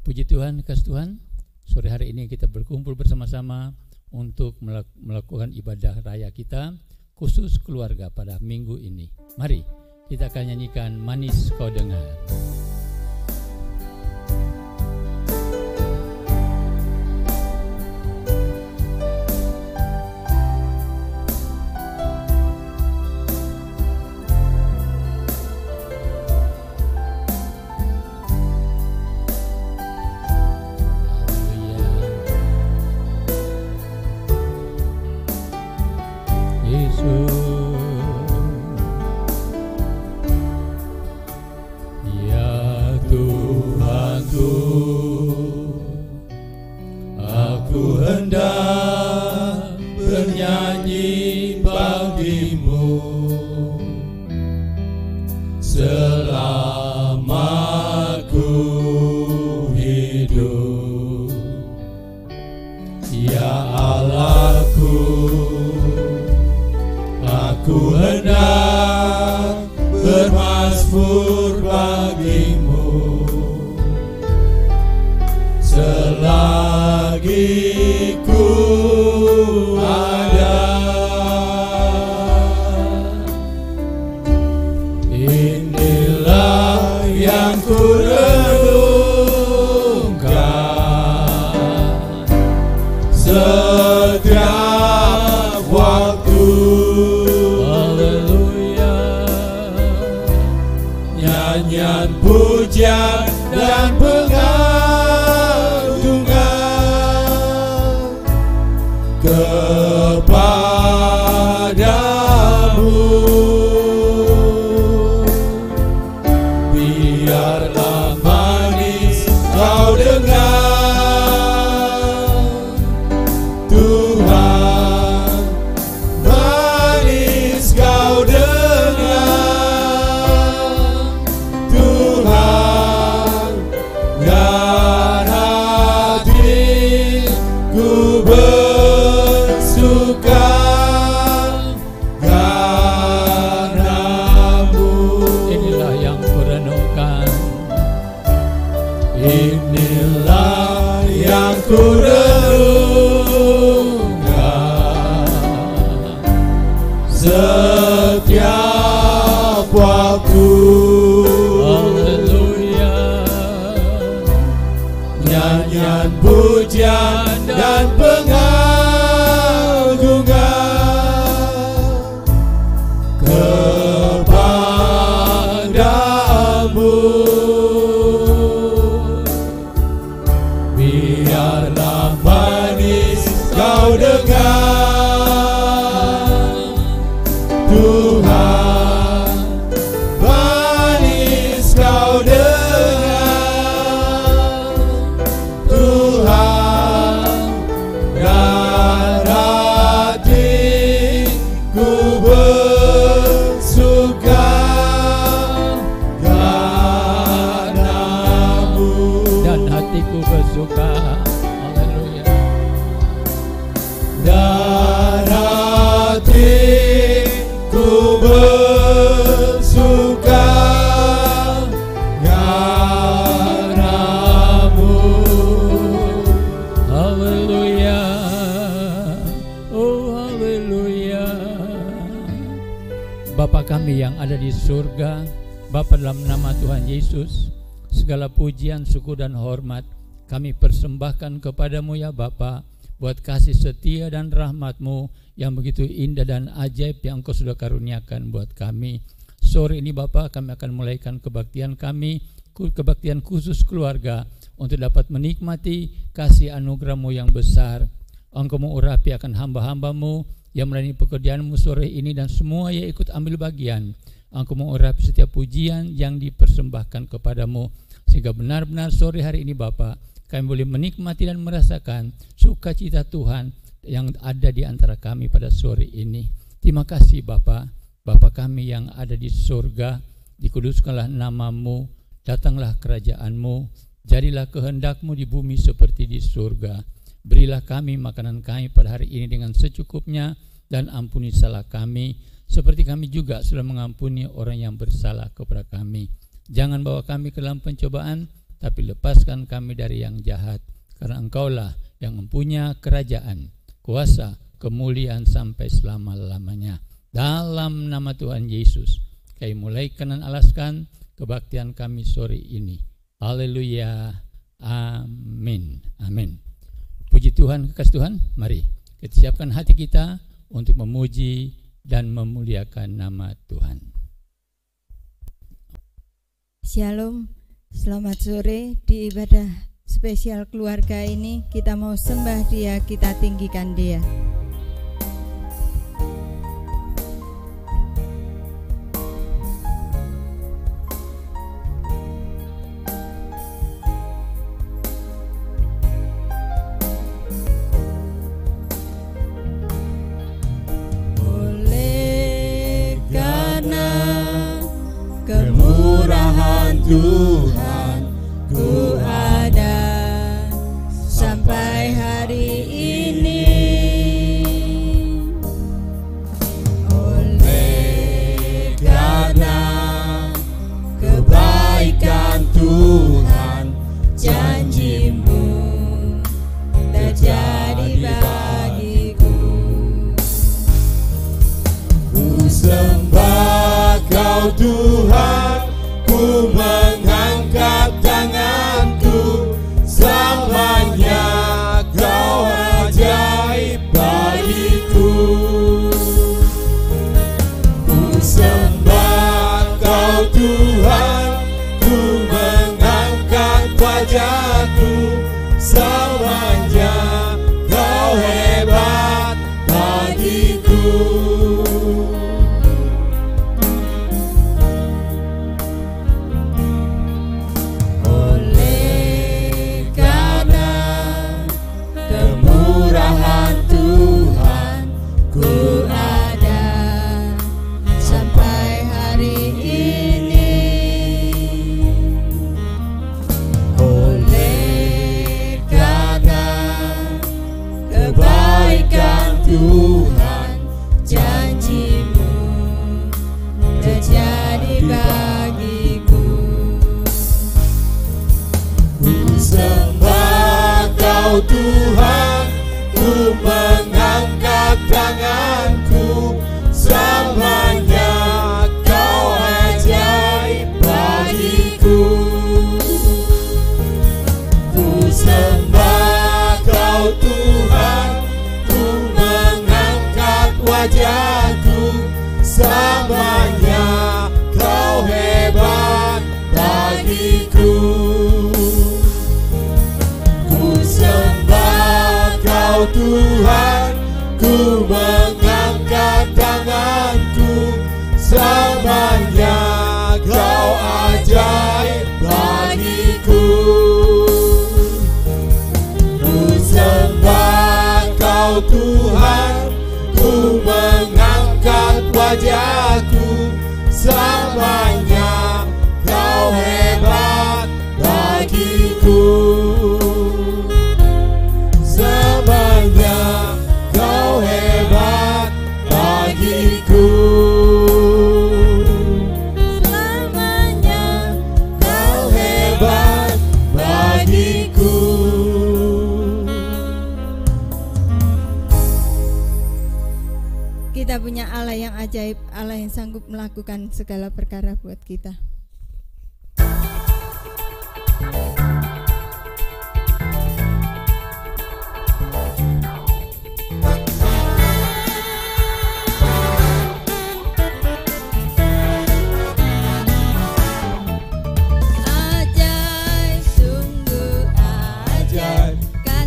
Puji Tuhan, kasih Tuhan, sore hari ini kita berkumpul bersama-sama untuk melakukan ibadah raya kita, khusus keluarga pada minggu ini. Mari kita akan nyanyikan Manis Kau Dengar. Surga, Bapa, dalam nama Tuhan Yesus, segala pujian, syukur dan hormat kami persembahkan kepadamu ya Bapa, buat kasih setia dan rahmat-Mu yang begitu indah dan ajaib yang Engkau sudah karuniakan buat kami. Sore ini Bapa, kami akan mulaikan kebaktian kami, kebaktian khusus keluarga, untuk dapat menikmati kasih anugerah-Mu yang besar. Engkau mengurapi akan hamba-hamba-Mu yang melayani pekerjaan-Mu sore ini, dan semua yang ikut ambil bagian. Engkau mengurapi setiap pujian yang dipersembahkan kepadamu, sehingga benar-benar sore hari ini Bapa, kami boleh menikmati dan merasakan sukacita Tuhan yang ada di antara kami pada sore ini. Terima kasih Bapa, Bapa kami yang ada di surga, dikuduskanlah nama-Mu, datanglah kerajaan-Mu, jadilah kehendak-Mu di bumi seperti di surga. Berilah kami makanan kami pada hari ini dengan secukupnya, dan ampuni salah kami, seperti kami juga sudah mengampuni orang yang bersalah kepada kami. Jangan bawa kami ke dalam pencobaan, tapi lepaskan kami dari yang jahat, karena Engkaulah yang mempunyai kerajaan, kuasa, kemuliaan sampai selama-lamanya. Dalam nama Tuhan Yesus, kami mulai kenan alaskan kebaktian kami sore ini. Haleluya, amin, amin. Puji Tuhan, kekasih Tuhan, mari kita siapkan hati kita untuk memuji dan memuliakan nama Tuhan. Shalom, selamat sore. Di ibadah spesial keluarga ini kita mau sembah Dia, kita tinggikan Dia. Oleh karena kemurahan Tuhan, ku ada sampai hari ini. Oleh karena kebaikan Tuhan, janji-Mu terjadi bagiku. Ku sembah Kau Tuhan, ku mengangkat tanganku, selamanya Kau ajaib bagiku. Ku sembah Kau Tuhan, ku mengangkat wajahku, selamanya Kau hebat bagiku. Tuhan, janji-Mu terjadi bagiku. Ku sembah Kau Tuhan, ku mengangkat tanganku, selamanya Kau ajaib bagiku. Ku sembah Kau Tuhan, wajahku, selamanya Kau hebat bagiku. Ku sembah Kau Tuhan, ku mengangkat tanganku, selamanya Kau ajaib bagiku. Ku sembah Kau Tuhan, ku mengangkat wajahku, selamanya Kau hebat bagiku. Selamanya Kau hebat bagiku. Selamanya Kau hebat bagiku. Kita punya Allah yang ajaib, Allah yang sanggup melakukan segala perkara buat kita. Ajaib, sungguh ajaib,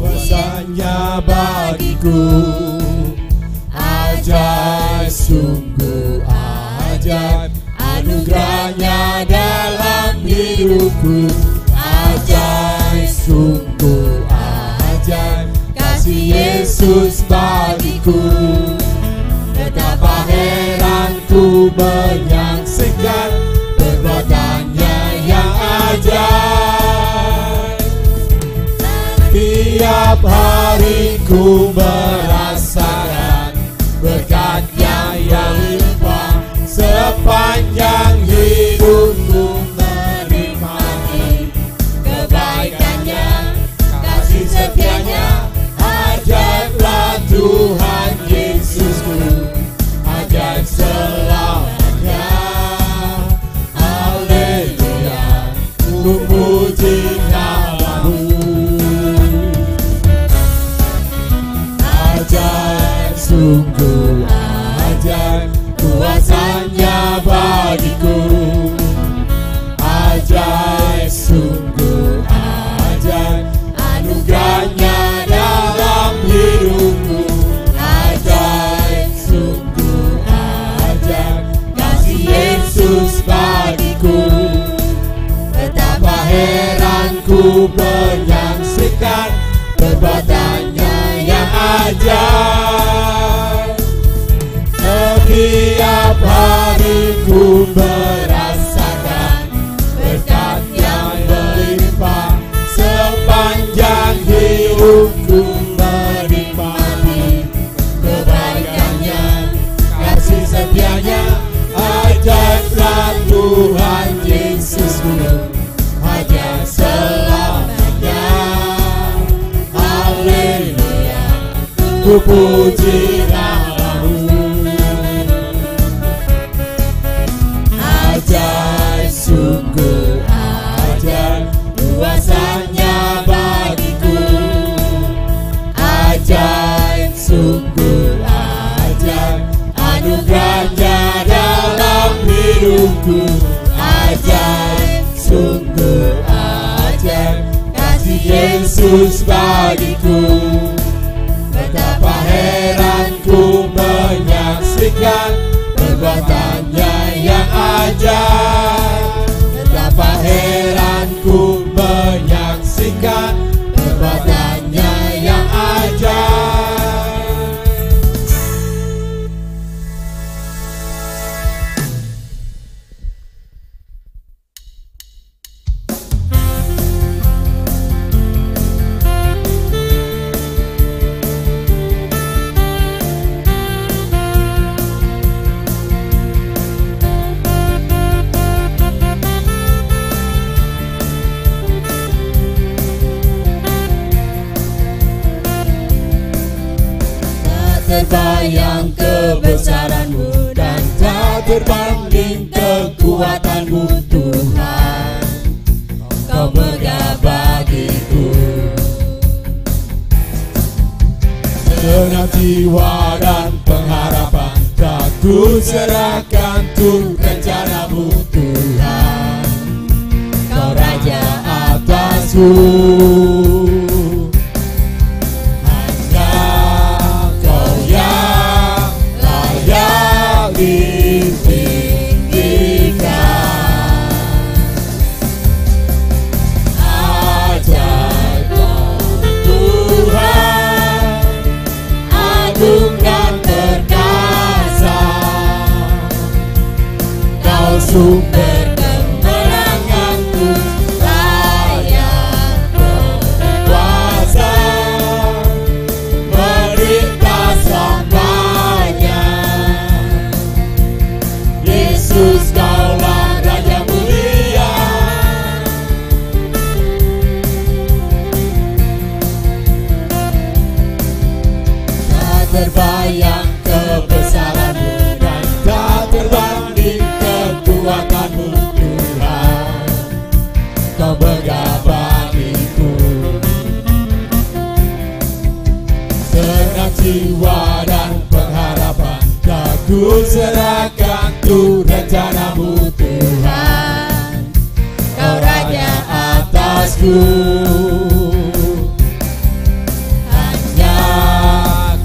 kuasanya bagiku. Ajaib, sungguh ajaib, anugerahnya dalam hidupku. Ajaib, sungguh ajaib, kasih Yesus bagiku. Betapa heran ku menyaksikan perbuatannya yang ajaib. Tiap hari ku merasakan berkat-Nya yang limpah, sepanjang hidupku menikmati Tuhan Yesusku, ajaib selamanya. Haleluya, ku puji namamu. Ajaib, sungguh ajaib kuasanya bagiku. Ajaib, sungguh ajaib anugerahnya dalam hidupku. Ajaib, sungguh ajaib kasih Yesus bagiku. Betapa heran ku menyaksikan perbuatannya yang ajaib. Setiap hari ku merasakan berkat yang berlimpah. Sepanjang hidupku menikmati kebaikannya, kasih setianya. Ajaiblah Tuhan Yesusku, ajaib selamanya. Haleluya, ku puji namamu. Ajaib, sungguh ajaib kuasanya bagiku. Ajaib, sungguh ajaib anugerahnya dalam hidupku. Ajaib, sungguh ajaib kasih Yesus bagiku. Betapa heran ku menyaksikan perbuatannya yang ajaib. Betapa heran ku menyaksikan perbuatannya yang ajaib. Terbayang kebesaranmu dan tak terbanding kekuatanmu Tuhan. Kau megah bagiku. Segenap jiwa dan pengharapan tak ku serahkan untuk rencanamu Tuhan. Kau Raja atasku. Sumber kemenanganku, layak berkuasa, menderita selamanya. Yesus, Kaulah Raja mulia. Tak terbayang kebesaranmu dan tak terbanding kekuatanmu Tuhan. Kau megah bagiku. Segenap jiwa dan pengharapan tak ku serahkan untuk rencanamu Tuhan. Kau Raja atasku. Hanya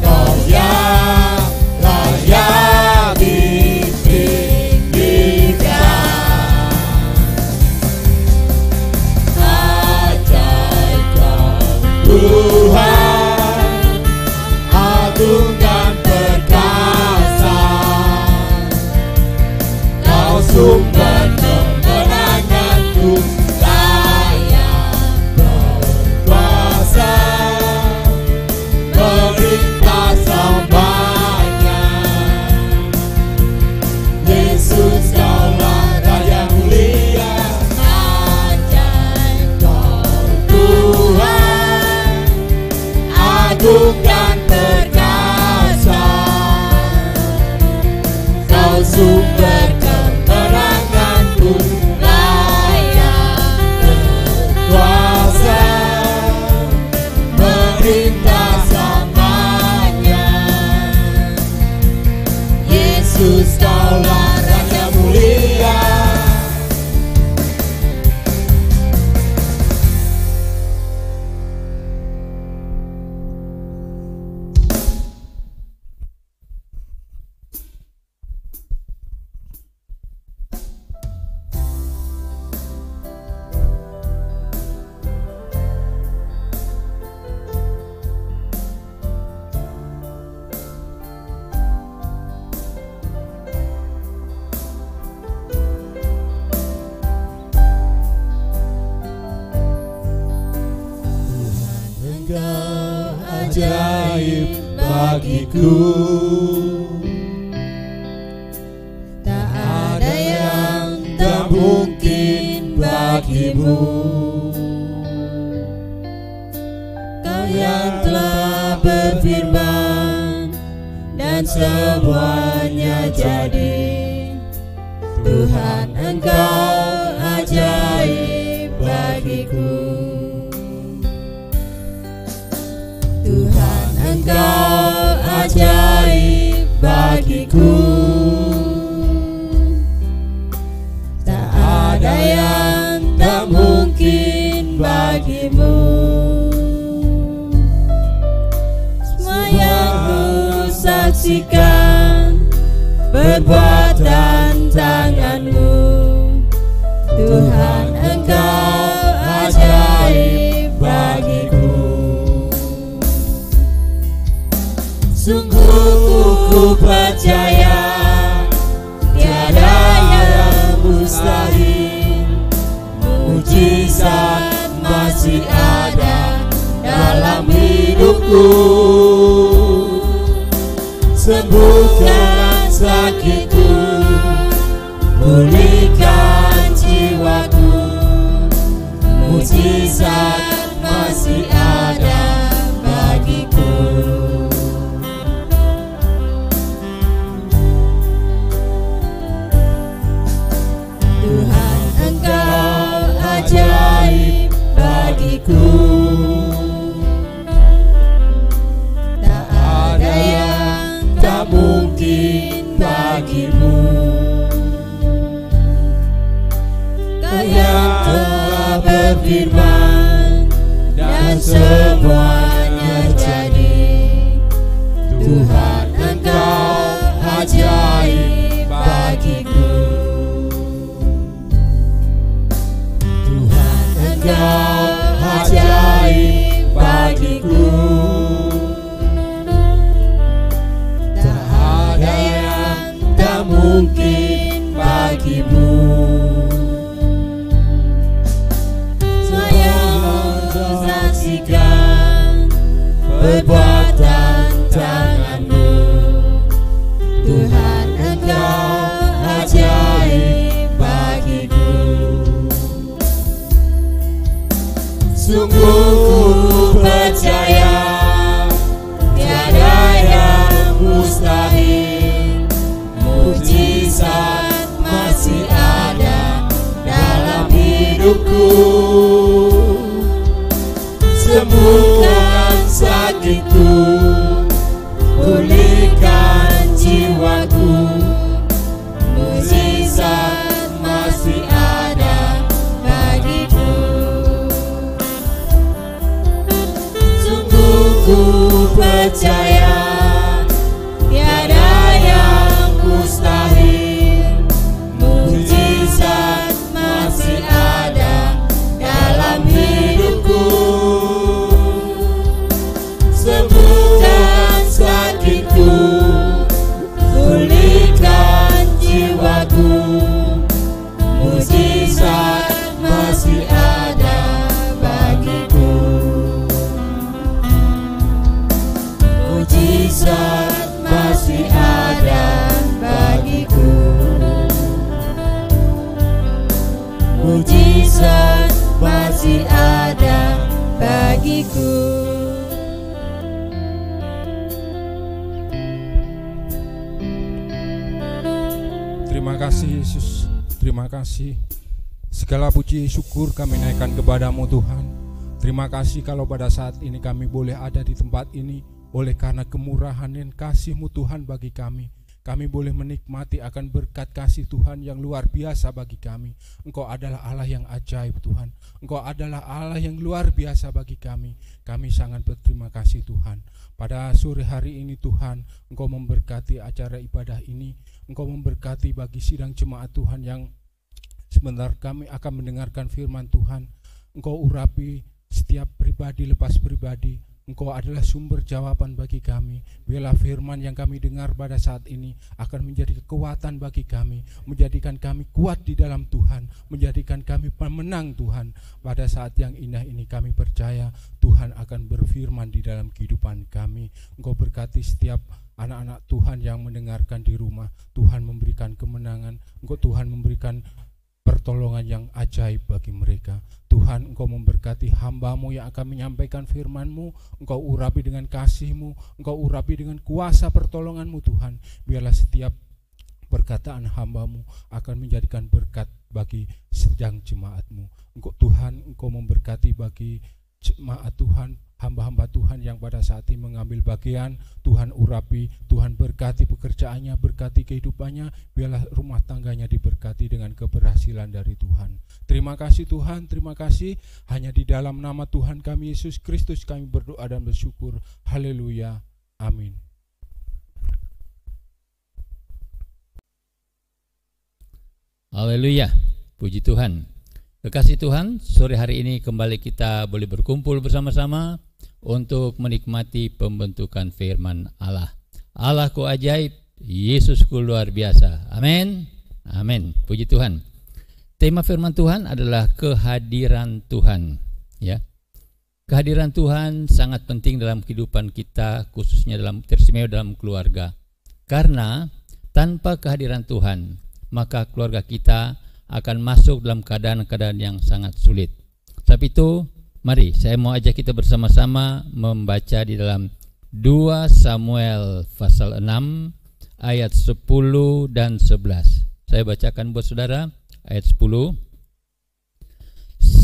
Kau yang layak ditinggikan. Ajaib Kau Tuhan, agung dan perkasa. Kau sumber kemenanganku, layak Yesus, Kaulah Raja mulia. Ajaib bagiku, Tak ada yang tak mungkin bagimu. Kau yang telah berfirman dan semuanya jadi. Tuhan, Engkau ajaib bagiku. Tuhan, Engkau ajaib bagiku. Tak ada yang tak mungkin bagimu. Semua yang ku saksikan perbuatan tangan-Mu. Tuhan, Engkau ajaib bagiku. Sungguh ku percaya tiada yang mustahil. Mujizat masih ada dalam hidupku. Sembuhkan sakitku, pulihkan jiwaku. Mujizat masih ada bagiku. Tuhan, Engkau ajaib bagiku. Tak ada yang tak mungkin bagimu. Kau yang telah berfirman dan semuanya jadi. Tuhan, Engkau ajaib bagiku. Tuhan, Engkau ajaib bagiku. Tak ada yang tak mungkin bagimu. Semua yang kau saksikan perbuatan tangan-Mu. Tuhan, Engkau ajaib bagiku. Sungguh ku percaya tiada yang mustahil. Mujizat masih ada dalam hidupku. Sembuhkan sakitku, pulihkan jiwaku. Mujizat masih ada bagiku. Sungguh ku percaya tiada yang mustahil. Mujizat masih ada dalam hidupku. Sembuhkan sakitku, pulihkan jiwaku. Mujizat masih ada bagiku. Mujizat masih ada bagiku. Mujizat masih ada bagiku. Terima kasih Yesus, terima kasih. Segala puji syukur kami naikkan kepadamu Tuhan. Terima kasih kalau pada saat ini kami boleh ada di tempat ini oleh karena kemurahan dan kasih-Mu Tuhan bagi kami. kami boleh menikmati akan berkat kasih Tuhan yang luar biasa bagi kami. Engkau adalah Allah yang ajaib Tuhan. Engkau adalah Allah yang luar biasa bagi kami. Kami sangat berterima kasih Tuhan. Pada sore hari ini Tuhan, Engkau memberkati acara ibadah ini. Engkau memberkati bagi sidang jemaat Tuhan yang sebentar kami akan mendengarkan firman Tuhan. Engkau urapi setiap pribadi lepas pribadi. Engkau adalah sumber jawaban bagi kami. Biarlah firman yang kami dengar pada saat ini akan menjadi kekuatan bagi kami, menjadikan kami kuat di dalam Tuhan, menjadikan kami pemenang Tuhan. Pada saat yang indah ini kami percaya Tuhan akan berfirman di dalam kehidupan kami. Engkau berkati setiap anak-anak Tuhan yang mendengarkan di rumah. Tuhan memberikan kemenangan. Tuhan memberikan pertolongan yang ajaib bagi mereka. Tuhan, Engkau memberkati hamba-Mu yang akan menyampaikan firman-Mu. Engkau urapi dengan kasih-Mu, Engkau urapi dengan kuasa pertolongan-Mu Tuhan. Biarlah setiap perkataan hamba-Mu akan menjadikan berkat bagi sedang jemaat-Mu. Engkau memberkati bagi jemaat Tuhan, hamba-hamba Tuhan yang pada saat ini mengambil bagian. Tuhan urapi, Tuhan berkati pekerjaannya, berkati kehidupannya. Biarlah rumah tangganya diberkati dengan keberhasilan dari Tuhan. Terima kasih Tuhan, terima kasih. Hanya di dalam nama Tuhan kami Yesus Kristus kami berdoa dan bersyukur. Haleluya, amin. Haleluya, puji Tuhan. Kekasih Tuhan, sore hari ini kembali kita boleh berkumpul bersama-sama untuk menikmati pembentukan firman Allah. Allahku ajaib, Yesusku luar biasa. Amin. Amin. Puji Tuhan. Tema firman Tuhan adalah kehadiran Tuhan, ya. Kehadiran Tuhan sangat penting dalam kehidupan kita, khususnya teristimewa dalam keluarga. Karena tanpa kehadiran Tuhan, maka keluarga kita akan masuk dalam keadaan-keadaan yang sangat sulit. Sebab itu, mari saya mau ajak kita bersama-sama membaca di dalam 2 Samuel pasal 6 ayat 10 dan 11. Saya bacakan buat saudara ayat 10.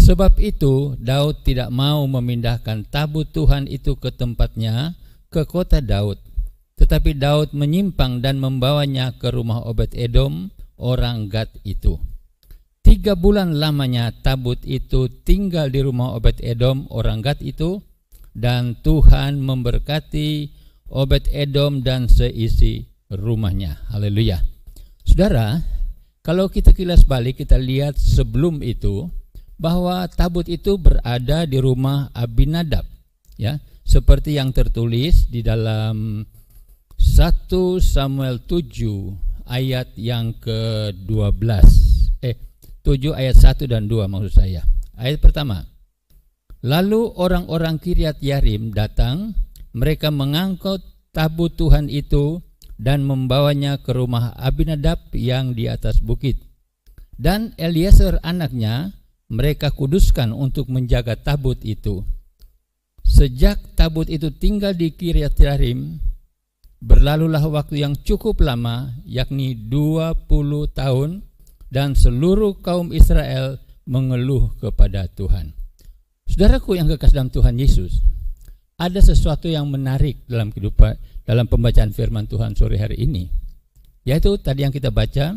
Sebab itu Daud tidak mau memindahkan tabut Tuhan itu ke tempatnya, ke kota Daud. Tetapi Daud menyimpang dan membawanya ke rumah Obed-Edom orang Gad itu. 3 bulan lamanya tabut itu tinggal di rumah Obed-Edom orang Gad itu, dan Tuhan memberkati Obed-Edom dan seisi rumahnya. Haleluya. Saudara, kalau kita kilas balik, kita lihat sebelum itu bahwa tabut itu berada di rumah Abinadab, ya, seperti yang tertulis di dalam 1 Samuel 7 ayat yang ke-12. 7 ayat 1 dan 2 maksud saya. Ayat pertama. Lalu orang-orang Kiryat Yarim datang, mereka mengangkut tabut Tuhan itu dan membawanya ke rumah Abinadab yang di atas bukit. Dan Eliezer anaknya mereka kuduskan untuk menjaga tabut itu. Sejak tabut itu tinggal di Kiryat Yarim, berlalulah waktu yang cukup lama, yakni 20 tahun, dan seluruh kaum Israel mengeluh kepada Tuhan. Saudaraku yang kekasih dalam Tuhan Yesus, ada sesuatu yang menarik dalam kehidupan, dalam pembacaan firman Tuhan sore hari ini, yaitu tadi yang kita baca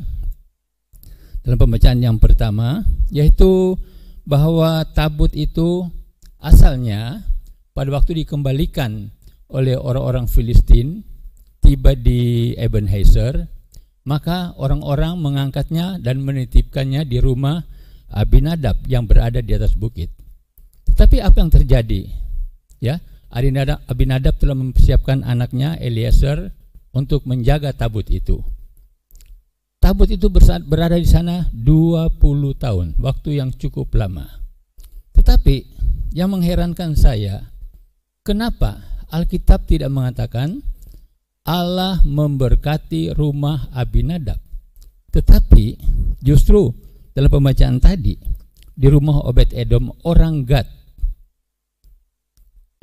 dalam pembacaan yang pertama, yaitu bahwa tabut itu asalnya pada waktu dikembalikan oleh orang-orang Filistin tiba di Ebenezer, maka orang-orang mengangkatnya dan menitipkannya di rumah Abinadab yang berada di atas bukit. Tetapi apa yang terjadi? Ya, Abinadab telah mempersiapkan anaknya Eliezer untuk menjaga tabut itu. Tabut itu berada di sana 20 tahun, waktu yang cukup lama. Tetapi yang mengherankan saya, kenapa Alkitab tidak mengatakan Allah memberkati rumah Abinadab, tetapi justru dalam pembacaan tadi di rumah Obed-Edom orang Gad,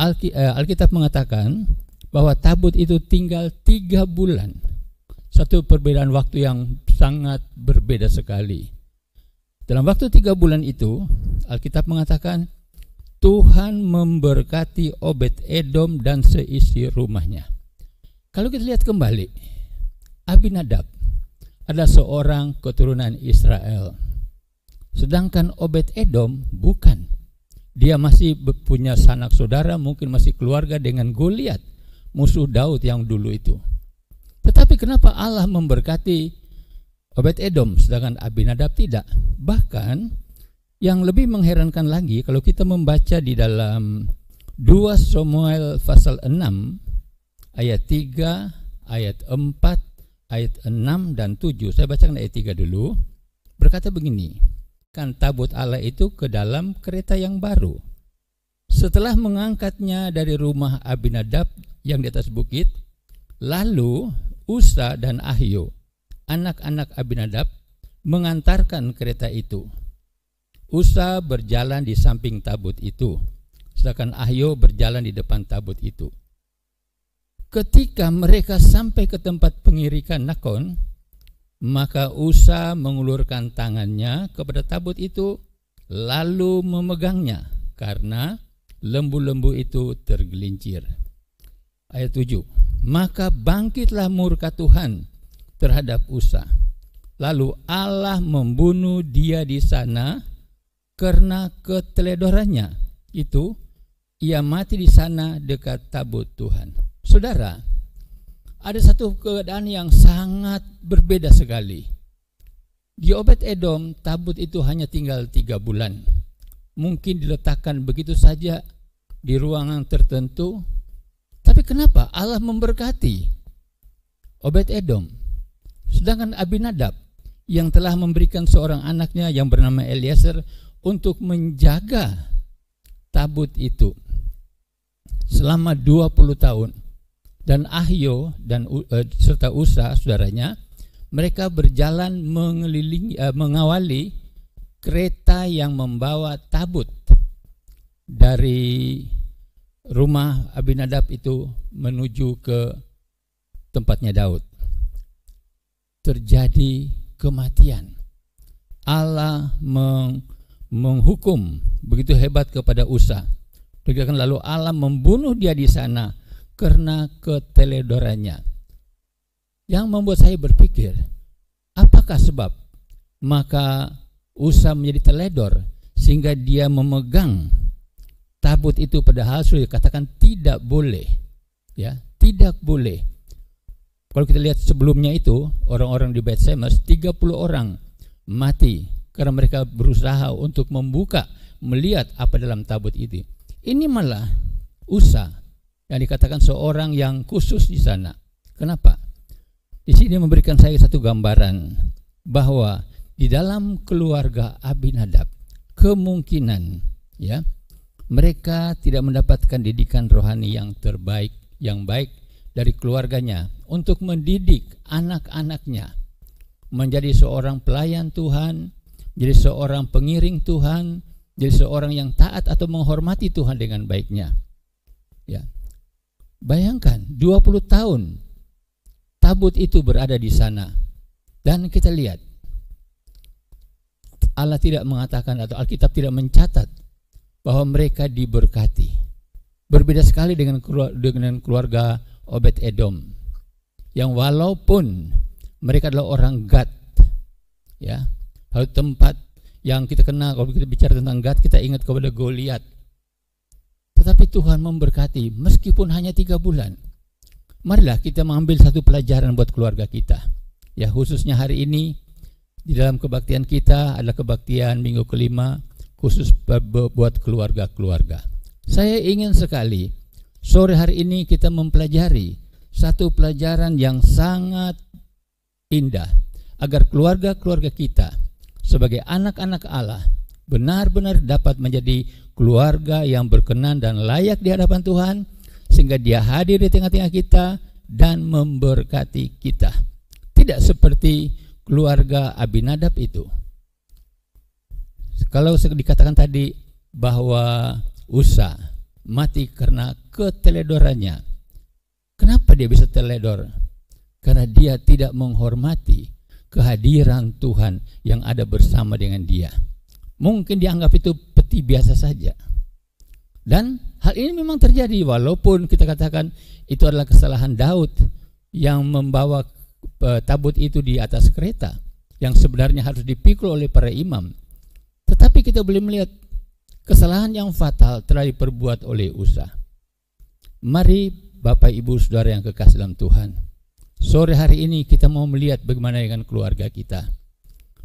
Alkitab mengatakan bahwa tabut itu tinggal 3 bulan. Satu perbedaan waktu yang sangat berbeda sekali. Dalam waktu 3 bulan itu, Alkitab mengatakan Tuhan memberkati Obed-Edom dan seisi rumahnya. Kalau kita lihat kembali, Abinadab adalah seorang keturunan Israel. Sedangkan Obed-Edom bukan. Dia masih punya sanak saudara, mungkin masih keluarga dengan Goliat, musuh Daud yang dulu itu. Tetapi kenapa Allah memberkati Obed-Edom sedangkan Abinadab tidak? Bahkan yang lebih mengherankan lagi, kalau kita membaca di dalam 2 Samuel pasal 6 ayat 3, ayat 4, ayat 6 dan 7. Saya bacakan ayat 3 dulu. Berkata begini, kan tabut Allah itu ke dalam kereta yang baru. Setelah mengangkatnya dari rumah Abinadab yang di atas bukit, lalu Usa dan Ahio, anak-anak Abinadab, mengantarkan kereta itu. Usa berjalan di samping tabut itu, sedangkan Ahio berjalan di depan tabut itu. Ketika mereka sampai ke tempat pengirikan Nakon, maka Usa mengulurkan tangannya kepada tabut itu, lalu memegangnya, karena lembu-lembu itu tergelincir. Ayat 7. Maka bangkitlah murka Tuhan terhadap Usa. Lalu Allah membunuh dia di sana karena keteledorannya itu. Ia mati di sana dekat tabut Tuhan. Saudara, ada satu keadaan yang sangat berbeda sekali. Di Obed-Edom, tabut itu hanya tinggal 3 bulan. Mungkin diletakkan begitu saja di ruangan tertentu. Tapi kenapa Allah memberkati Obed-Edom? Sedangkan Abinadab yang telah memberikan seorang anaknya yang bernama Eliezer untuk menjaga tabut itu selama 20 tahun. Dan Ahio dan serta Usa saudaranya, mereka berjalan mengawali kereta yang membawa tabut dari rumah Abinadab itu menuju ke tempatnya Daud. Terjadi kematian. Allah menghukum begitu hebat kepada Usa. Lalu Allah membunuh dia di sana karena keteledorannya. Yang membuat saya berpikir, apakah sebab maka Usa menjadi teledor sehingga dia memegang tabut itu, padahal sudah dikatakan tidak boleh, ya, tidak boleh. Kalau kita lihat sebelumnya itu, orang-orang di Bethsemes 30 orang mati karena mereka berusaha untuk membuka, melihat apa dalam tabut itu. Ini malah Usa yang dikatakan seorang yang khusus di sana. Kenapa? Di sini memberikan saya satu gambaran bahwa di dalam keluarga Abinadab kemungkinan, ya, mereka tidak mendapatkan didikan rohani yang terbaik, yang baik dari keluarganya untuk mendidik anak-anaknya menjadi seorang pelayan Tuhan, menjadi seorang pengiring Tuhan, jadi seorang yang taat atau menghormati Tuhan dengan baiknya. Ya. Bayangkan 20 tahun tabut itu berada di sana. Dan kita lihat Allah tidak mengatakan atau Alkitab tidak mencatat bahwa mereka diberkati. Berbeda sekali dengan keluarga Obed-Edom yang walaupun mereka adalah orang Gad, ya, hal tempat yang kita kenal. Kalau kita bicara tentang Gad, kita ingat kepada Goliat. Tetapi Tuhan memberkati meskipun hanya 3 bulan. Marilah kita mengambil satu pelajaran buat keluarga kita. Ya, khususnya hari ini di dalam kebaktian kita adalah kebaktian minggu kelima khusus buat keluarga-keluarga. Saya ingin sekali sore hari ini kita mempelajari satu pelajaran yang sangat indah agar keluarga-keluarga kita sebagai anak-anak Allah benar-benar dapat menjadi keluarga yang berkenan dan layak di hadapan Tuhan, sehingga Dia hadir di tengah-tengah kita dan memberkati kita. Tidak seperti keluarga Abinadab itu. Kalau dikatakan tadi bahwa Usa mati karena keteledorannya. Kenapa dia bisa teledor? Karena dia tidak menghormati kehadiran Tuhan yang ada bersama dengan dia. Mungkin dianggap itu peti biasa saja. Dan hal ini memang terjadi walaupun kita katakan itu adalah kesalahan Daud yang membawa tabut itu di atas kereta yang sebenarnya harus dipikul oleh para imam. Tetapi kita boleh melihat kesalahan yang fatal telah diperbuat oleh Usa. Mari Bapak Ibu Saudara yang kekasih dalam Tuhan, sore hari ini kita mau melihat bagaimana dengan keluarga kita.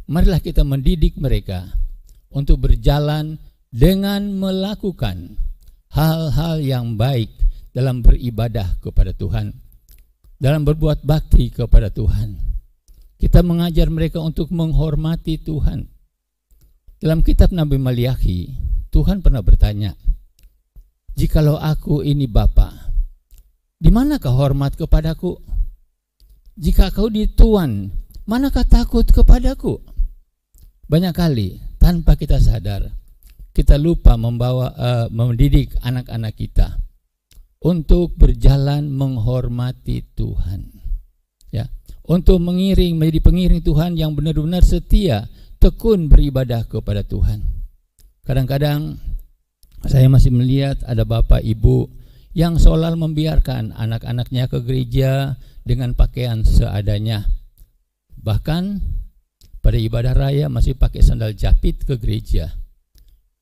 Marilah kita mendidik mereka untuk berjalan dengan melakukan hal-hal yang baik dalam beribadah kepada Tuhan, dalam berbuat bakti kepada Tuhan. Kita mengajar mereka untuk menghormati Tuhan. Dalam kitab Nabi Maliaki, Tuhan pernah bertanya, "Jikalau aku ini Bapa, di manakah hormat kepadaku? Jika kau di Tuan, manakah takut kepadaku?" Banyak kali tanpa kita sadar, kita lupa mendidik anak-anak kita untuk berjalan menghormati Tuhan, ya, untuk menjadi pengiring Tuhan yang benar-benar setia, tekun beribadah kepada Tuhan. Kadang-kadang saya masih melihat ada bapak ibu yang seolah membiarkan anak-anaknya ke gereja dengan pakaian seadanya. Bahkan pada ibadah raya masih pakai sandal japit ke gereja.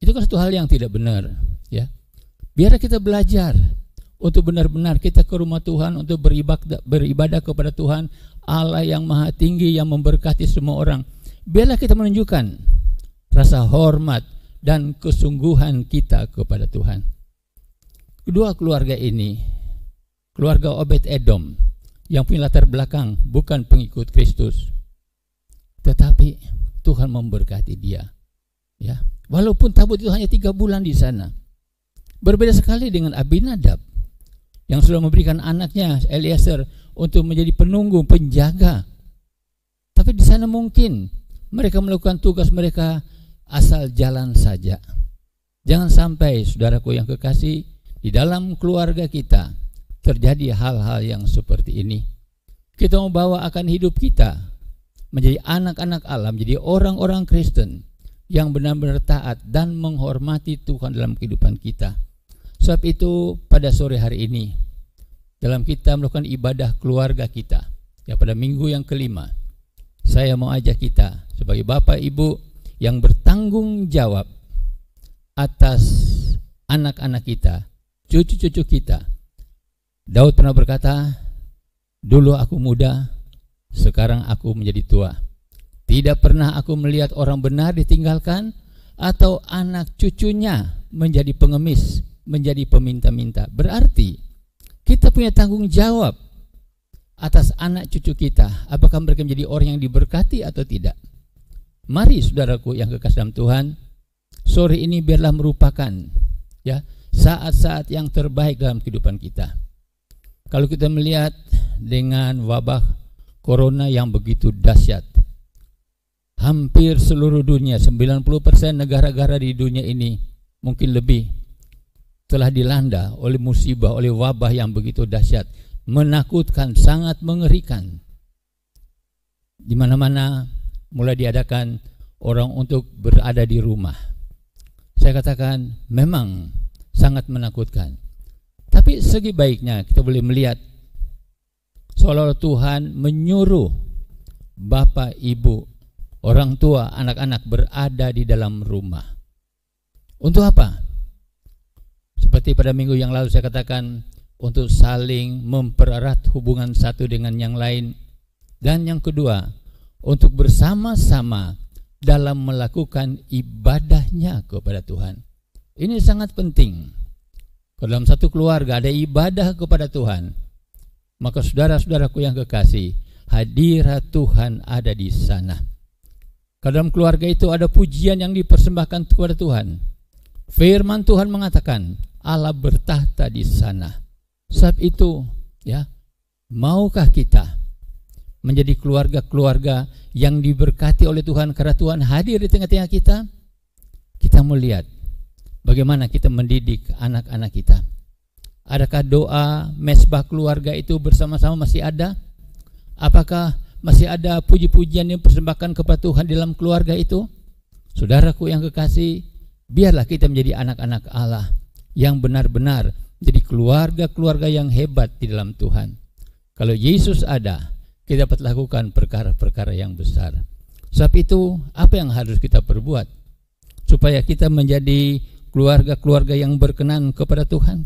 Itu kan satu hal yang tidak benar, ya. Biar kita belajar untuk benar-benar kita ke rumah Tuhan untuk beribadah kepada Tuhan Allah yang Maha Tinggi yang memberkati semua orang. Biarlah kita menunjukkan rasa hormat dan kesungguhan kita kepada Tuhan. Kedua keluarga ini, keluarga Obed Edom yang punya latar belakang bukan pengikut Kristus, tetapi Tuhan memberkati dia, ya. Walaupun tabut itu hanya 3 bulan di sana. Berbeda sekali dengan Abinadab yang sudah memberikan anaknya Eliezer untuk menjadi penunggu, penjaga. Tapi di sana mungkin mereka melakukan tugas mereka asal jalan saja. Jangan sampai saudaraku yang kekasih, di dalam keluarga kita terjadi hal-hal yang seperti ini. Kita mau bawa akan hidup kita menjadi anak-anak Allah, menjadi orang-orang Kristen yang benar-benar taat dan menghormati Tuhan dalam kehidupan kita. Sebab itu pada sore hari ini dalam kita melakukan ibadah keluarga kita, ya, pada minggu yang kelima, saya mau ajak kita sebagai bapak ibu yang bertanggung jawab atas anak-anak kita, cucu-cucu kita. Daud pernah berkata, "Dulu aku muda, sekarang aku menjadi tua. Tidak pernah aku melihat orang benar ditinggalkan atau anak cucunya menjadi pengemis, menjadi peminta-minta." Berarti kita punya tanggung jawab atas anak cucu kita, apakah mereka menjadi orang yang diberkati atau tidak. Mari saudaraku yang kekasih dalam Tuhan, sore ini biarlah merupakan, ya, saat-saat yang terbaik dalam kehidupan kita. Kalau kita melihat dengan wabah corona yang begitu dahsyat, hampir seluruh dunia, 90% negara-negara di dunia ini, mungkin lebih, telah dilanda oleh musibah, oleh wabah yang begitu dahsyat, menakutkan, sangat mengerikan. Di mana-mana mulai diadakan orang untuk berada di rumah. Saya katakan memang sangat menakutkan. Tapi segi baiknya kita boleh melihat seolah-olah Tuhan menyuruh bapak, ibu, orang tua, anak-anak berada di dalam rumah. Untuk apa? Seperti pada minggu yang lalu saya katakan, untuk saling mempererat hubungan satu dengan yang lain. Dan yang kedua, untuk bersama-sama dalam melakukan ibadahnya kepada Tuhan. Ini sangat penting. Kalau dalam satu keluarga ada ibadah kepada Tuhan, maka saudara-saudaraku yang kekasih, hadirat Tuhan ada di sana. Kalau dalam keluarga itu ada pujian yang dipersembahkan kepada Tuhan, firman Tuhan mengatakan Allah bertahta di sana. Sebab itu, ya, maukah kita menjadi keluarga-keluarga yang diberkati oleh Tuhan karena Tuhan hadir di tengah-tengah kita? Kita melihat bagaimana kita mendidik anak-anak kita. Adakah doa mesbah keluarga itu bersama-sama masih ada? Apakah masih ada puji-pujian yang dipersembahkan kepada Tuhan di dalam keluarga itu? Saudaraku yang kekasih, biarlah kita menjadi anak-anak Allah yang benar-benar jadi keluarga-keluarga yang hebat di dalam Tuhan. Kalau Yesus ada, kita dapat lakukan perkara-perkara yang besar. Sebab itu, apa yang harus kita perbuat supaya kita menjadi keluarga-keluarga yang berkenan kepada Tuhan,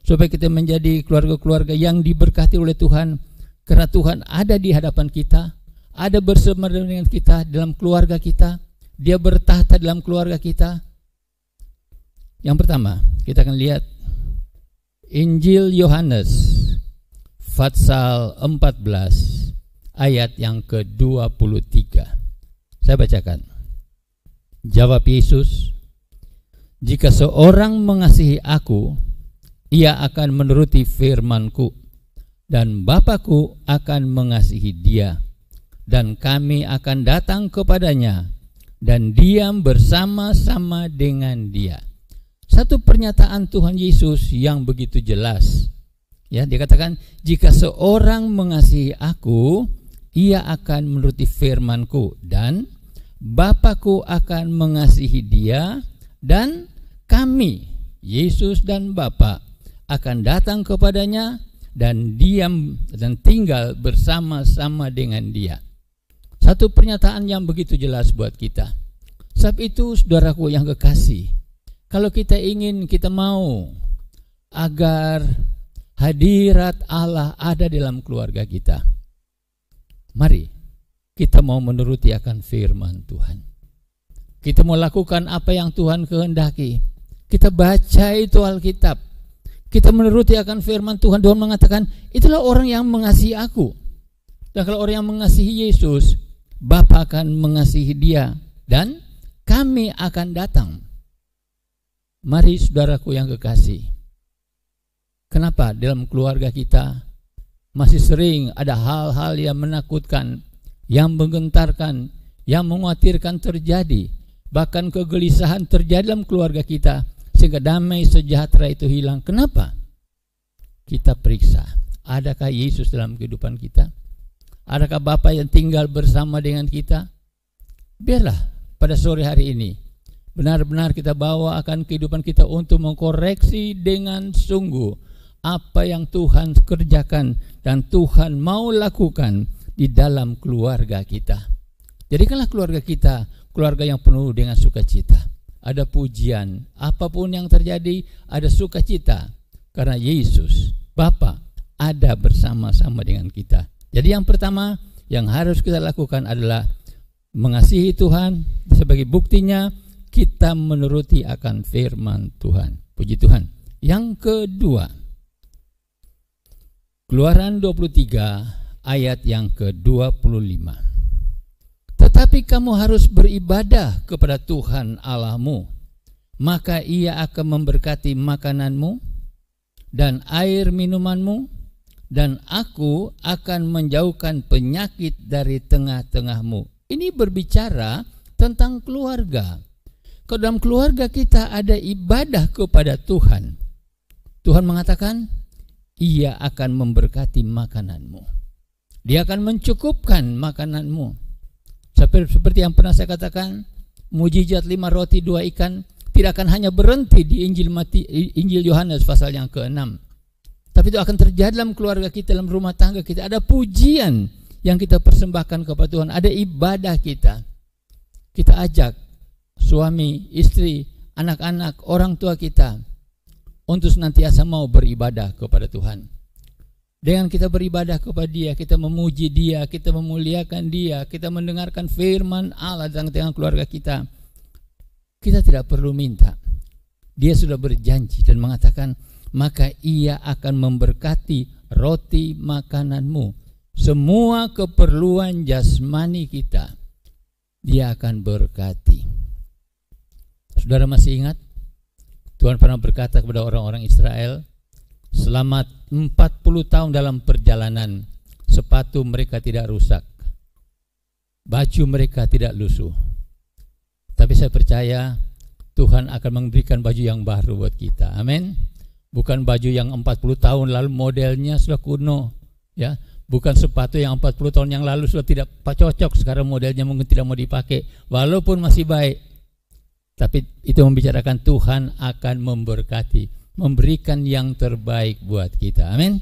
supaya kita menjadi keluarga-keluarga yang diberkati oleh Tuhan, karena Tuhan ada di hadapan kita, ada bersama dengan kita dalam keluarga kita, Dia bertahta dalam keluarga kita. Yang pertama, kita akan lihat Injil Yohanes pasal 14 ayat yang ke-23. Saya bacakan. Jawab Yesus, "Jika seorang mengasihi aku, ia akan menuruti firman-Ku, dan Bapa-Ku akan mengasihi dia, dan kami akan datang kepadanya dan diam bersama-sama dengan dia." Satu pernyataan Tuhan Yesus yang begitu jelas. Ya, dia katakan, jika seorang mengasihi aku, ia akan menuruti firman-Ku, dan Bapa-Ku akan mengasihi dia, dan kami, Yesus dan Bapa, akan datang kepadanya dan diam dan tinggal bersama-sama dengan dia. Satu pernyataan yang begitu jelas buat kita. Sebab itu, saudaraku yang kekasih, kalau kita ingin, kita mau agar hadirat Allah ada dalam keluarga kita, mari kita mau menuruti akan firman Tuhan. Kita mau lakukan apa yang Tuhan kehendaki. Kita baca itu Alkitab. Kita menuruti akan firman Tuhan. Tuhan mengatakan, itulah orang yang mengasihi aku. Dan kalau orang yang mengasihi Yesus, Bapa akan mengasihi dia, dan kami akan datang. Mari saudaraku yang kekasih, kenapa dalam keluarga kita masih sering ada hal-hal yang menakutkan, yang menggentarkan, yang mengkhawatirkan terjadi, bahkan kegelisahan terjadi dalam keluarga kita, sehingga damai sejahtera itu hilang. Kenapa? Kita periksa, adakah Yesus dalam kehidupan kita? Adakah Bapa yang tinggal bersama dengan kita? Biarlah pada sore hari ini benar-benar kita bawa akan kehidupan kita untuk mengkoreksi dengan sungguh apa yang Tuhan kerjakan dan Tuhan mau lakukan di dalam keluarga kita. Jadikanlah keluarga kita keluarga yang penuh dengan sukacita. Ada pujian, apapun yang terjadi ada sukacita, karena Yesus Bapa ada bersama-sama dengan kita. Jadi yang pertama yang harus kita lakukan adalah mengasihi Tuhan. Sebagai buktinya kita menuruti akan firman Tuhan. Puji Tuhan. Yang kedua, Keluaran 23 ayat yang ke-25. Tetapi kamu harus beribadah kepada Tuhan Allahmu, maka Ia akan memberkati makananmu dan air minumanmu, dan Aku akan menjauhkan penyakit dari tengah-tengahmu. Ini berbicara tentang keluarga. Kalau dalam keluarga kita ada ibadah kepada Tuhan, Tuhan mengatakan, Ia akan memberkati makananmu. Dia akan mencukupkan makananmu. Seperti yang pernah saya katakan, mujizat 5 roti 2 ikan tidak akan hanya berhenti di Injil Yohanes pasal yang ke-6. Tapi itu akan terjadi dalam keluarga kita, dalam rumah tangga kita. Ada pujian yang kita persembahkan kepada Tuhan. Ada ibadah kita. Kita ajak suami, istri, anak-anak, orang tua kita untuk senantiasa mau beribadah kepada Tuhan. Dengan kita beribadah kepada Dia, kita memuji Dia, kita memuliakan Dia, kita mendengarkan firman Allah dalam tengah keluarga kita. Kita tidak perlu minta. Dia sudah berjanji dan mengatakan, maka Ia akan memberkati roti makananmu. Semua keperluan jasmani kita, Dia akan berkati. Saudara masih ingat? Tuhan pernah berkata kepada orang-orang Israel, selama 40 tahun dalam perjalanan, sepatu mereka tidak rusak, baju mereka tidak lusuh. Tapi saya percaya Tuhan akan memberikan baju yang baru buat kita. Amin. Bukan baju yang 40 tahun lalu modelnya sudah kuno, ya. Bukan sepatu yang 40 tahun yang lalu sudah tidak cocok, sekarang modelnya mungkin tidak mau dipakai, walaupun masih baik. Tapi itu membicarakan Tuhan akan memberkati, memberikan yang terbaik buat kita. Amin.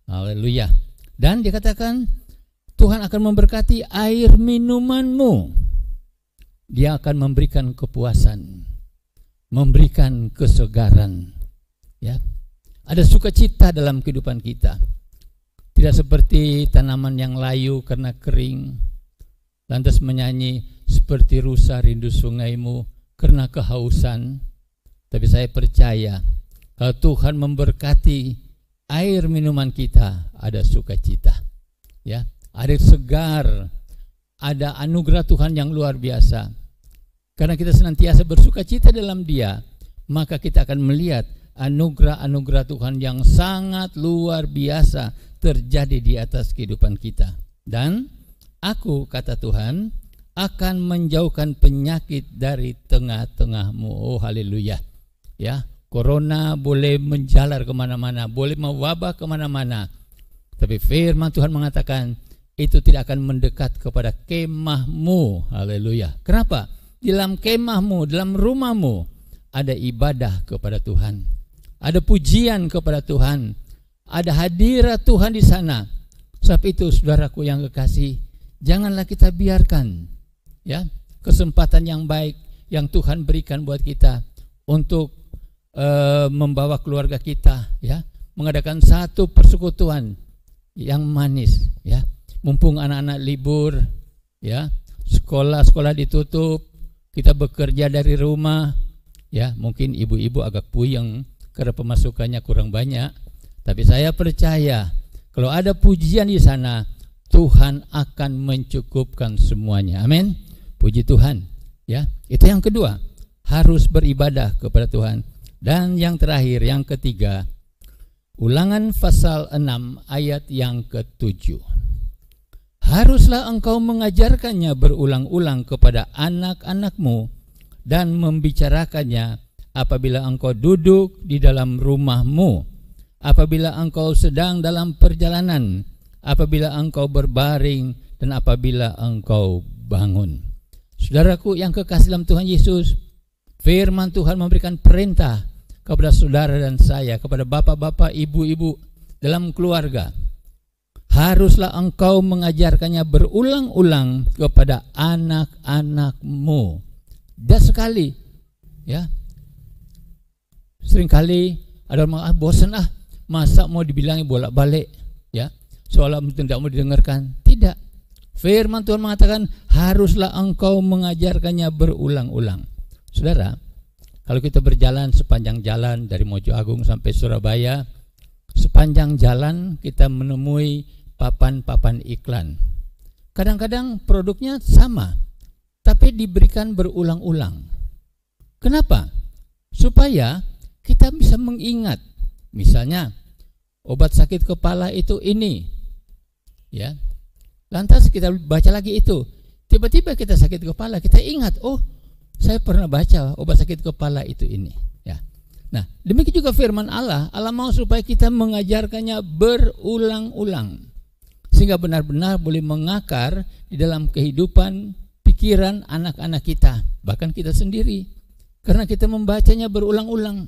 Haleluya. Dan dikatakan Tuhan akan memberkati air minumanmu. Dia akan memberikan kepuasan, memberikan kesegaran. Ya, ada sukacita dalam kehidupan kita. Tidak seperti tanaman yang layu karena kering, lantas menyanyi seperti rusa rindu sungaimu karena kehausan. Tapi saya percaya kalau Tuhan memberkati air minuman kita, ada sukacita. Ya, air segar, ada anugerah Tuhan yang luar biasa. Karena kita senantiasa bersukacita dalam Dia, maka kita akan melihat anugerah-anugerah Tuhan yang sangat luar biasa terjadi di atas kehidupan kita. Dan aku, kata Tuhan, akan menjauhkan penyakit dari tengah-tengahmu. Oh, haleluya. Ya, corona boleh menjalar kemana-mana, boleh mewabah kemana-mana, tapi firman Tuhan mengatakan itu tidak akan mendekat kepada kemahmu. Haleluya. Kenapa? Di dalam kemahmu, dalam rumahmu ada ibadah kepada Tuhan, ada pujian kepada Tuhan, ada hadirat Tuhan di sana. Sebab itu, saudaraku yang kekasih, janganlah kita biarkan ya kesempatan yang baik yang Tuhan berikan buat kita untuk membawa keluarga kita, ya, mengadakan satu persekutuan yang manis, ya. Mumpung anak-anak libur, ya, sekolah-sekolah ditutup, kita bekerja dari rumah, ya. Mungkin ibu-ibu agak puyeng karena pemasukannya kurang banyak, tapi saya percaya kalau ada pujian di sana, Tuhan akan mencukupkan semuanya. Amin. Puji Tuhan, ya. Itu yang kedua, harus beribadah kepada Tuhan. Dan yang terakhir, yang ketiga, Ulangan pasal 6 ayat yang ke-7. Haruslah engkau mengajarkannya berulang-ulang kepada anak-anakmu dan membicarakannya apabila engkau duduk di dalam rumahmu, apabila engkau sedang dalam perjalanan, apabila engkau berbaring, dan apabila engkau bangun. Saudaraku yang kekasih dalam Tuhan Yesus, firman Tuhan memberikan perintah kepada saudara dan saya, kepada bapak-bapak, ibu-ibu dalam keluarga. Haruslah engkau mengajarkannya berulang-ulang kepada anak-anakmu. Dan sekali, ya, seringkali ada orang bosan, masa mau dibilangi bolak-balik, ya, seolah tidak mau didengarkan. Tidak. Firman Tuhan mengatakan haruslah engkau mengajarkannya berulang-ulang. Saudara, kalau kita berjalan sepanjang jalan dari Mojo Agung sampai Surabaya, sepanjang jalan kita menemui papan-papan iklan. Kadang-kadang produknya sama, tapi diberikan berulang-ulang. Kenapa? Supaya kita bisa mengingat. Misalnya, obat sakit kepala itu ini, ya. Lantas kita baca lagi itu. Tiba-tiba kita sakit kepala, kita ingat, oh, saya pernah baca obat sakit kepala itu ini, ya. Nah, demikian juga firman Allah. Allah mau supaya kita mengajarkannya berulang-ulang, sehingga benar-benar boleh mengakar di dalam kehidupan pikiran anak-anak kita, bahkan kita sendiri, karena kita membacanya berulang-ulang.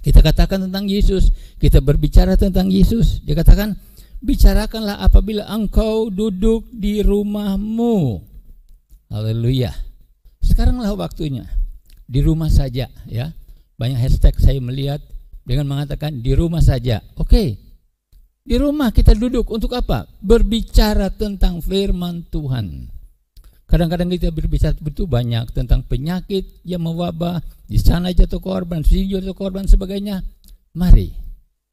Kita katakan tentang Yesus, kita berbicara tentang Yesus. Dia katakan, bicarakanlah apabila engkau duduk di rumahmu. Haleluya. Sekaranglah waktunya, di rumah saja, ya. Banyak hashtag saya melihat dengan mengatakan di rumah saja. Oke, di rumah kita duduk untuk apa? Berbicara tentang firman Tuhan. Kadang-kadang kita berbicara begitu banyak tentang penyakit yang mewabah, di sana jatuh korban, sini jatuh korban, sebagainya. Mari,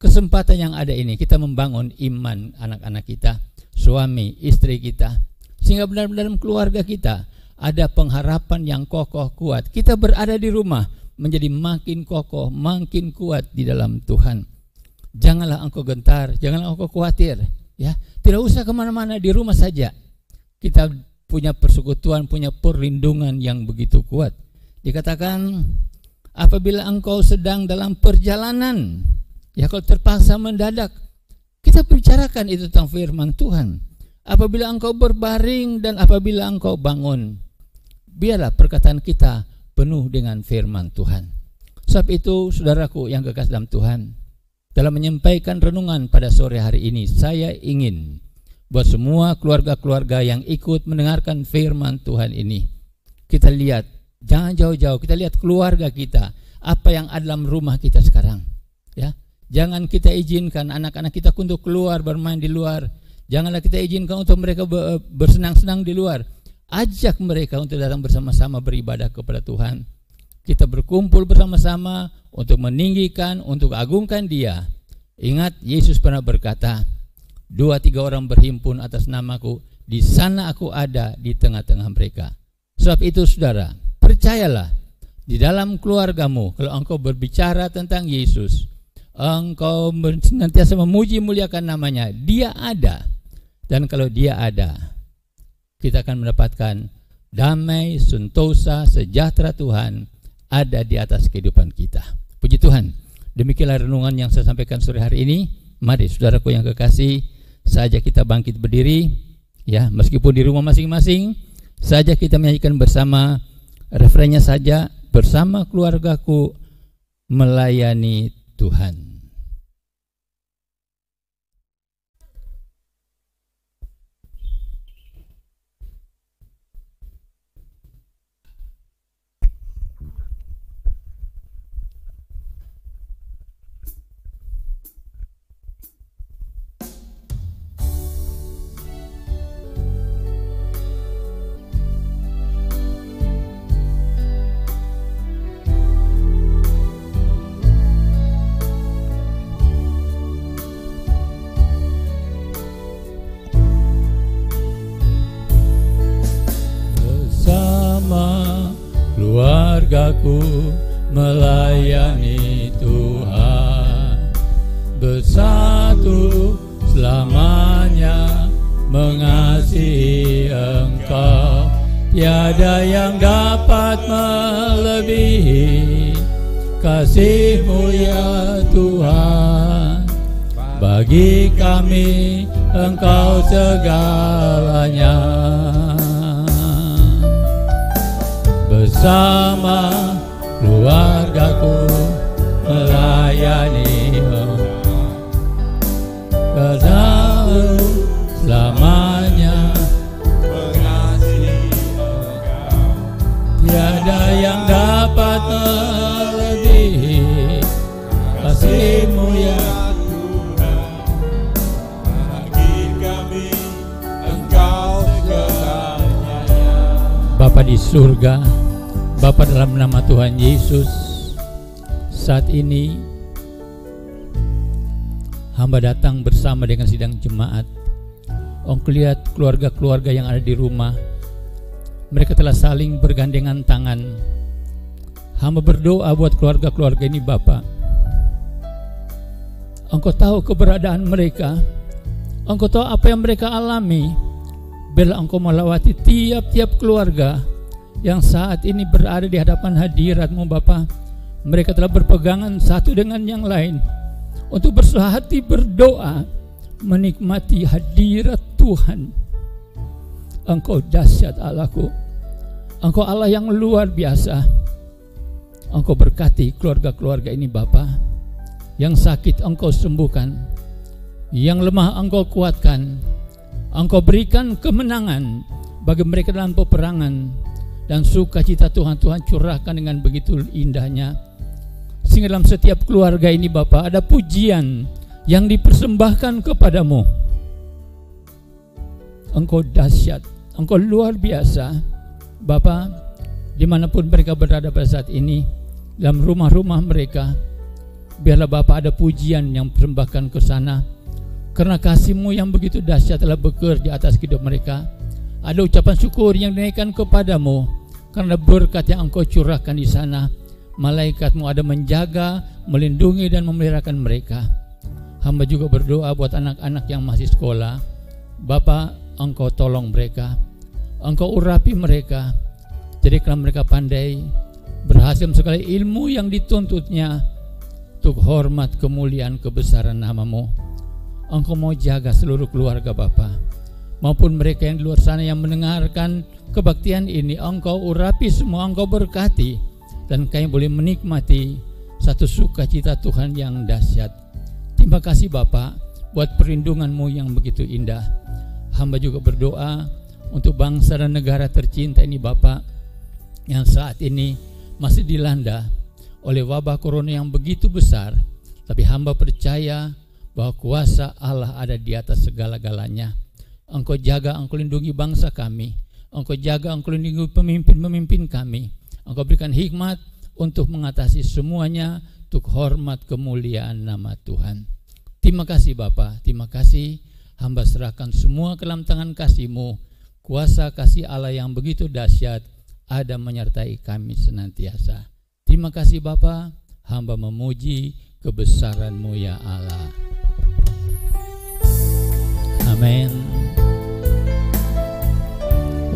kesempatan yang ada ini kita membangun iman anak-anak kita, suami, istri kita, sehingga benar-benar dalam keluarga kita ada pengharapan yang kokoh kuat. Kita berada di rumah menjadi makin kokoh, makin kuat di dalam Tuhan. Janganlah engkau gentar, janganlah engkau khawatir, ya. Tidak usah kemana-mana, di rumah saja. Kita punya persekutuan, punya perlindungan yang begitu kuat. Dikatakan apabila engkau sedang dalam perjalanan, ya, kalau terpaksa mendadak, kita bicarakan itu tentang firman Tuhan. Apabila engkau berbaring dan apabila engkau bangun, biarlah perkataan kita penuh dengan firman Tuhan. Sebab itu, saudaraku yang kekasih dalam Tuhan, dalam menyampaikan renungan pada sore hari ini, saya ingin buat semua keluarga-keluarga yang ikut mendengarkan firman Tuhan ini. Kita lihat, jangan jauh-jauh, kita lihat keluarga kita, apa yang ada dalam rumah kita sekarang. Ya, jangan kita izinkan anak-anak kita untuk keluar bermain di luar. Janganlah kita izinkan untuk mereka bersenang-senang di luar. Ajak mereka untuk datang bersama-sama beribadah kepada Tuhan. Kita berkumpul bersama-sama untuk meninggikan, untuk agungkan Dia. Ingat, Yesus pernah berkata, 2-3 orang berhimpun atas namaku, di sana aku ada di tengah-tengah mereka. Sebab itu saudara, percayalah, di dalam keluargamu, kalau engkau berbicara tentang Yesus, engkau senantiasa memuji muliakan namanya, Dia ada. Dan kalau Dia ada, kita akan mendapatkan damai, sentosa, sejahtera Tuhan ada di atas kehidupan kita. Puji Tuhan. Demikianlah renungan yang saya sampaikan sore hari ini. Mari saudaraku yang kekasih, saja kita bangkit berdiri, ya, meskipun di rumah masing-masing, saja kita menyanyikan bersama refrennya saja, bersama keluargaku melayani Tuhan. Keluargaku melayani Tuhan, bersatu selamanya mengasihi Engkau. Tiada yang dapat melebihi kasih-Mu ya Tuhan. Bagi kami Engkau segalanya. Bersama keluargaku melayani Engkau, selamanya mengasihi Engkau. Tiada yang dapat melebihi kasih-Mu ya Tuhan. Bagi kami Engkau segalanya. Bapa di surga, Bapa dalam nama Tuhan Yesus, saat ini hamba datang bersama dengan sidang jemaat. Engkau lihat keluarga-keluarga yang ada di rumah, mereka telah saling bergandengan tangan. Hamba berdoa buat keluarga-keluarga ini Bapa. Engkau tahu keberadaan mereka, Engkau tahu apa yang mereka alami. Biarlah Engkau melawati tiap-tiap keluarga yang saat ini berada di hadapan hadirat-Mu Bapa. Mereka telah berpegangan satu dengan yang lain untuk bersehati berdoa, menikmati hadirat Tuhan. Engkau dahsyat Allahku, Engkau Allah yang luar biasa. Engkau berkati keluarga-keluarga ini Bapa. Yang sakit Engkau sembuhkan, yang lemah Engkau kuatkan. Engkau berikan kemenangan bagi mereka dalam peperangan. Dan sukacita Tuhan curahkan dengan begitu indahnya, sehingga dalam setiap keluarga ini Bapa ada pujian yang dipersembahkan kepadamu. Engkau dahsyat, Engkau luar biasa Bapa. Dimanapun mereka berada pada saat ini, dalam rumah-rumah mereka, biarlah Bapa ada pujian yang dipersembahkan ke sana, karena kasih-Mu yang begitu dahsyat telah bekerja atas hidup mereka. Ada ucapan syukur yang dinaikkan kepadamu karena berkat yang Engkau curahkan di sana. Malaikat-Mu ada menjaga, melindungi dan memeliharakan mereka. Hamba juga berdoa buat anak-anak yang masih sekolah. Bapa, Engkau tolong mereka, Engkau urapi mereka, jadikanlah mereka pandai, berhasil segala ilmu yang dituntutnya untuk hormat, kemuliaan, kebesaran nama-Mu. Engkau mau jaga seluruh keluarga Bapa, maupun mereka yang di luar sana yang mendengarkan kebaktian ini. Engkau urapi semua, Engkau berkati, dan kami boleh menikmati satu sukacita Tuhan yang dahsyat. Terima kasih Bapa buat perlindungan-Mu yang begitu indah. Hamba juga berdoa untuk bangsa dan negara tercinta ini Bapak, yang saat ini masih dilanda oleh wabah corona yang begitu besar. Tapi hamba percaya bahwa kuasa Allah ada di atas segala-galanya. Engkau jaga, Engkau lindungi bangsa kami. Engkau jaga, Engkau lindungi pemimpin-pemimpin kami. Engkau berikan hikmat untuk mengatasi semuanya, untuk hormat kemuliaan nama Tuhan. Terima kasih Bapa, terima kasih. Hamba serahkan semua ke dalam tangan kasih-Mu. Kuasa kasih Allah yang begitu dahsyat ada menyertai kami senantiasa. Terima kasih Bapa, hamba memuji kebesaran-Mu ya Allah. Amin.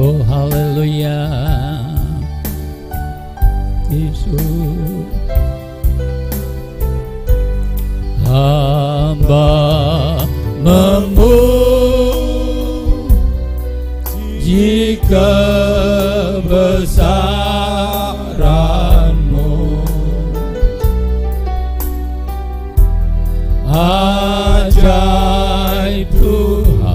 Oh haleluya, Yesus. Hamba memuji kebesaran-Mu, ajaib Tuhan,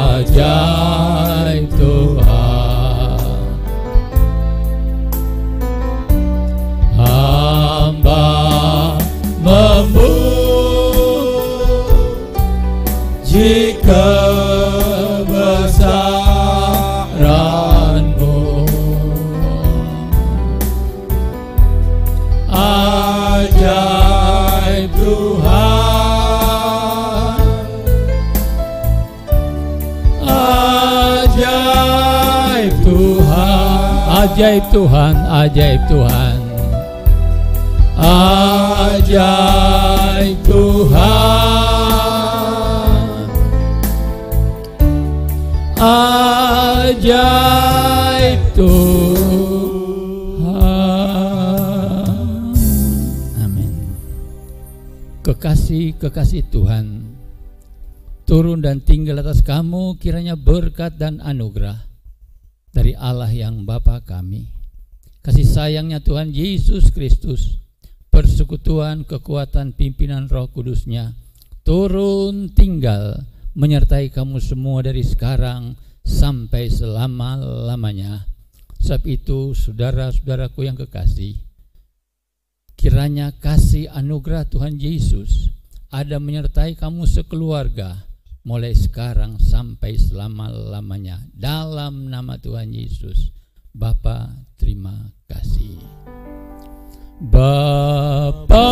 ajaib Tuhan. Hamba memuji kebesaran-Mu, ajaib Tuhan, ajaib Tuhan, ajaib Tuhan, ajaib Tuhan, ajaib Tuhan, ajaib Tuhan. Amin. Kekasih Tuhan turun dan tinggal atas kamu, kiranya berkat dan anugerah dari Allah yang Bapa kami, kasih sayangnya Tuhan Yesus Kristus, persekutuan kekuatan pimpinan Roh Kudus-Nya turun tinggal menyertai kamu semua dari sekarang sampai selama-lamanya. Sebab itu saudara-saudaraku yang kekasih, kiranya kasih anugerah Tuhan Yesus ada menyertai kamu sekeluarga mulai sekarang sampai selama-lamanya. Dalam nama Tuhan Yesus, Bapa terima kasih. Bapa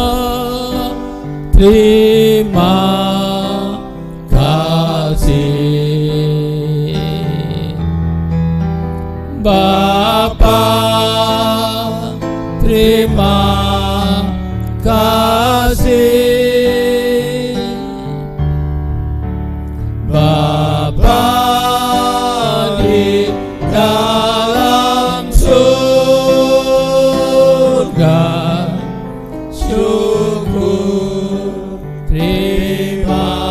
terima kasih, Bapa terima kasih, Bapa di dalam surga, syukur terima